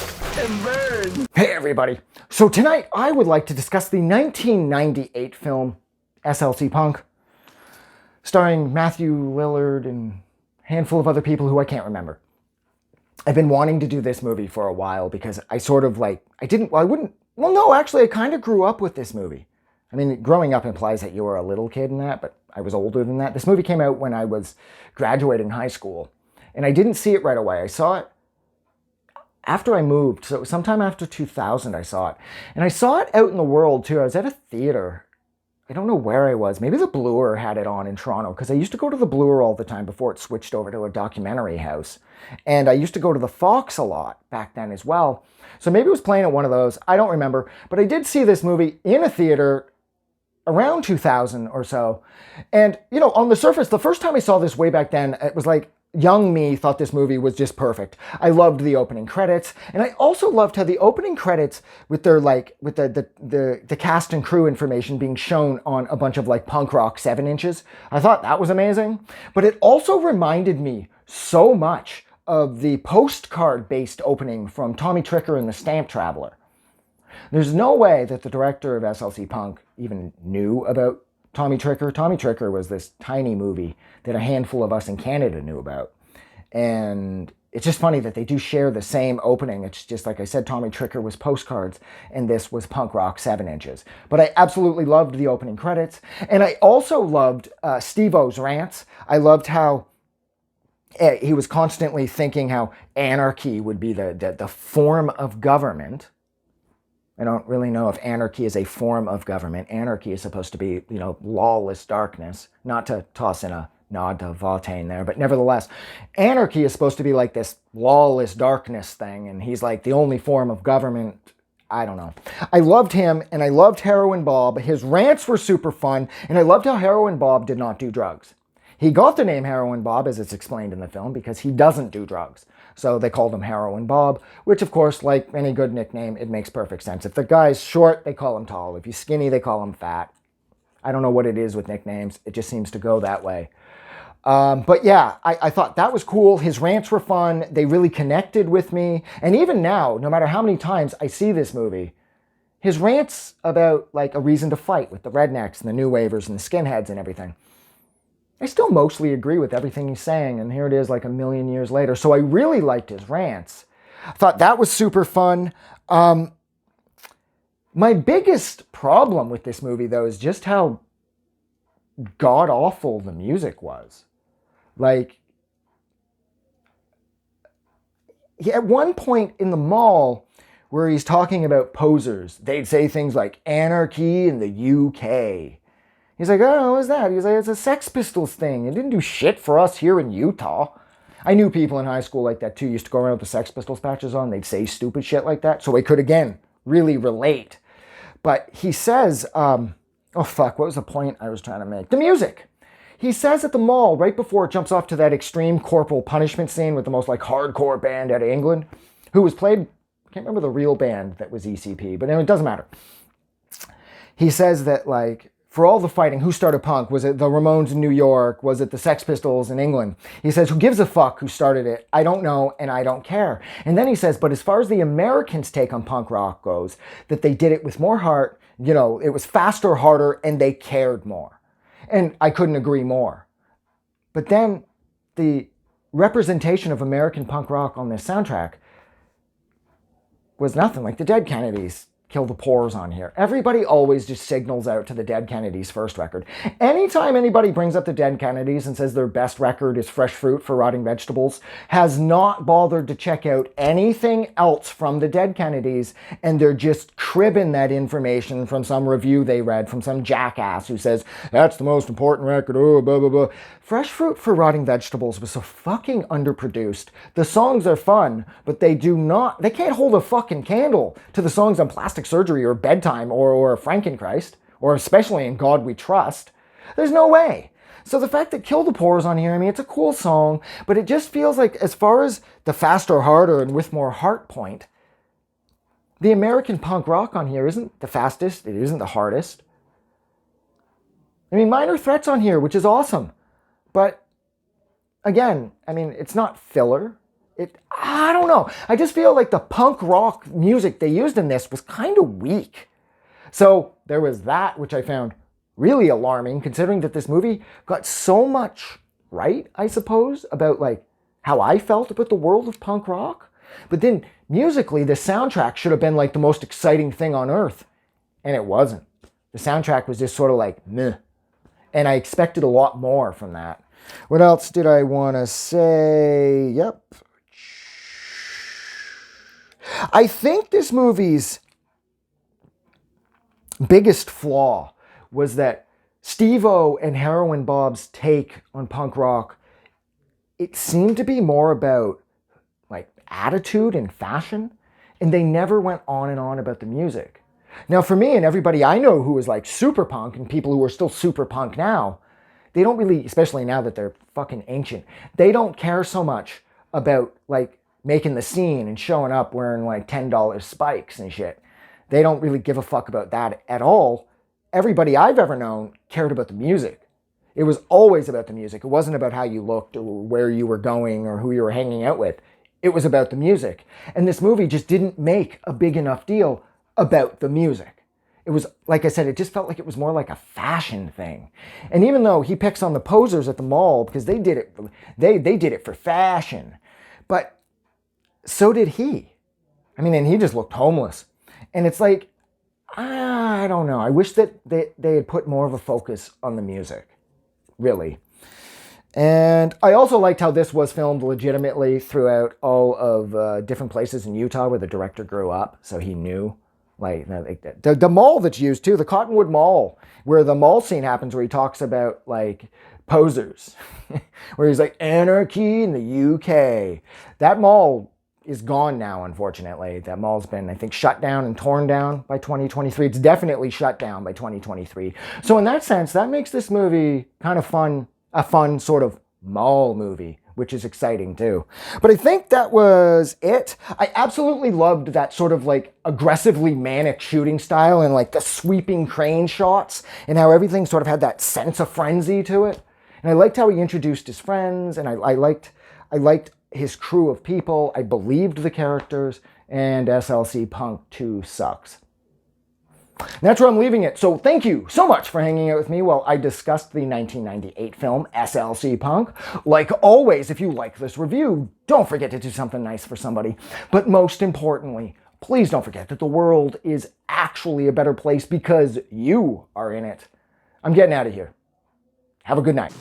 and burn. Hey everybody. So tonight I would like to discuss the 1998 film SLC Punk, starring Matthew Lillard and a handful of other people who I can't remember. I've been wanting to do this movie for a while because I sort of like, I kind of grew up with this movie. I mean, growing up implies that you were a little kid in that, but I was older than that. This movie came out when I was graduating high school, and I didn't see it right away. I saw it after I moved, so sometime after 2000 I saw it. And I saw it out in the world too. I was at a theater. I don't know where I was. Maybe the Bloor had it on in Toronto, because I used to go to the Bloor all the time before it switched over to a documentary house. And I used to go to the Fox a lot back then as well. So maybe it was playing at one of those. I don't remember. But I did see this movie in a theater around 2000 or so. And, you know, on the surface, the first time I saw this way back then, it was like, young me thought this movie was just perfect. I loved the opening credits, and I also loved how the opening credits with their with the cast and crew information being shown on a bunch of like punk rock 7-inches. I thought that was amazing, but it also reminded me so much of the postcard based opening from Tommy Tricker and the Stamp Traveler. There's no way that the director of SLC Punk even knew about Tommy Tricker. Tommy Tricker was this tiny movie that a handful of us in Canada knew about. And it's just funny that they do share the same opening. It's just like I said, Tommy Tricker was postcards and this was punk rock 7-inches. But I absolutely loved the opening credits. And I also loved Stevo's rants. I loved how he was constantly thinking how anarchy would be the form of government. I don't really know if anarchy is a form of government. Anarchy is supposed to be, you know, lawless darkness. Not to toss in a nod to Voltaire there, but nevertheless, anarchy is supposed to be like this lawless darkness thing, and he's like the only form of government. I don't know. I loved him, and I loved Heroin Bob. His rants were super fun, and I loved how Heroin Bob did not do drugs. He got the name Heroin Bob, as it's explained in the film, because he doesn't do drugs. So they called him Heroin Bob, which of course, like any good nickname, it makes perfect sense. If the guy's short, they call him tall. If he's skinny, they call him fat. I don't know what it is with nicknames. It just seems to go that way. But yeah, I thought that was cool. His rants were fun. They really connected with me. And even now, no matter how many times I see this movie, his rants about like a reason to fight with the rednecks and the new wavers and the skinheads and everything, I still mostly agree with everything he's saying, and here it is like a million years later. So I really liked his rants. I thought that was super fun. My biggest problem with this movie, though, is just how god-awful the music was. Like, at one point in the mall where he's talking about posers, they'd say things like anarchy in the UK. He's like, oh, what's that? He's like, it's a Sex Pistols thing. It didn't do shit for us here in Utah. I knew people in high school like that too. Used to go around with the Sex Pistols patches on. They'd say stupid shit like that. So I could, again, really relate. But he says, what was the point I was trying to make? The music. He says at the mall, right before it jumps off to that extreme corporal punishment scene with the most like hardcore band out of England, who was played, I can't remember the real band that was ECP, but anyway, it doesn't matter. He says that like, for all the fighting, who started punk? Was it the Ramones in New York? Was it the Sex Pistols in England? He says, who gives a fuck who started it? I don't know, and I don't care. And then he says, but as far as the Americans' take on punk rock goes, that they did it with more heart, you know, it was faster, harder, and they cared more. And I couldn't agree more. But then the representation of American punk rock on this soundtrack was nothing. Like the Dead Kennedys, Kill the Pores on here. Everybody always just signals out to the Dead Kennedys' first record. Anytime anybody brings up the Dead Kennedys and says their best record is Fresh Fruit for Rotting Vegetables, has not bothered to check out anything else from the Dead Kennedys, and they're just cribbing that information from some review they read from some jackass who says, that's the most important record, oh, blah, blah, blah. Fresh Fruit for Rotting Vegetables was so fucking underproduced. The songs are fun, but they can't hold a fucking candle to the songs on Plastic Surgery or Bedtime or Frankenchrist, or especially in God We Trust. There's no way. So the fact that Kill the Pores on here, I mean, it's a cool song, but it just feels like, as far as the faster, harder, and with more heart point, the American punk rock on here isn't the fastest, it isn't the hardest. I mean, Minor Threat's on here, which is awesome. But again, I mean, it's not filler. I don't know. I just feel like the punk rock music they used in this was kind of weak. So there was that, which I found really alarming, considering that this movie got so much right, I suppose, about like how I felt about the world of punk rock. But then musically, the soundtrack should have been like the most exciting thing on earth. And it wasn't. The soundtrack was just sort of like meh. And I expected a lot more from that. What else did I want to say? Yep. I think this movie's biggest flaw was that Stevo and Heroin Bob's take on punk rock, it seemed to be more about like attitude and fashion, and they never went on and on about the music. Now for me and everybody I know who is like super punk and people who are still super punk now, they don't really, especially now that they're fucking ancient, they don't care so much about like making the scene and showing up wearing like $10 spikes and shit. They don't really give a fuck about that at all. Everybody I've ever known cared about the music. It was always about the music. It wasn't about how you looked or where you were going or who you were hanging out with. It was about the music. And this movie just didn't make a big enough deal about the music. It was, like I said, it just felt like it was more like a fashion thing. And even though he picks on the posers at the mall because they did it for fashion, but so did he. I mean, and he just looked homeless. And it's like, I don't know. I wish that they had put more of a focus on the music, really. And I also liked how this was filmed legitimately throughout all of different places in Utah where the director grew up, so he knew. Like the mall that's used too, the Cottonwood Mall, where the mall scene happens, where he talks about like posers, where he's like anarchy in the UK. That mall is gone now, unfortunately. That mall's been, I think, shut down and torn down by 2023. It's definitely shut down by 2023. So in that sense, that makes this movie kind of fun, a fun sort of mall movie, which is exciting too. But I think that was it. I absolutely loved that sort of like aggressively manic shooting style and like the sweeping crane shots and how everything sort of had that sense of frenzy to it. And I liked how he introduced his friends, and I liked his crew of people. I believed the characters, and SLC Punk 2 sucks. And that's where I'm leaving it. So thank you so much for hanging out with me while I discussed the 1998 film SLC Punk. Like always, if you like this review, don't forget to do something nice for somebody. But most importantly, please don't forget that the world is actually a better place because you are in it. I'm getting out of here. Have a good night.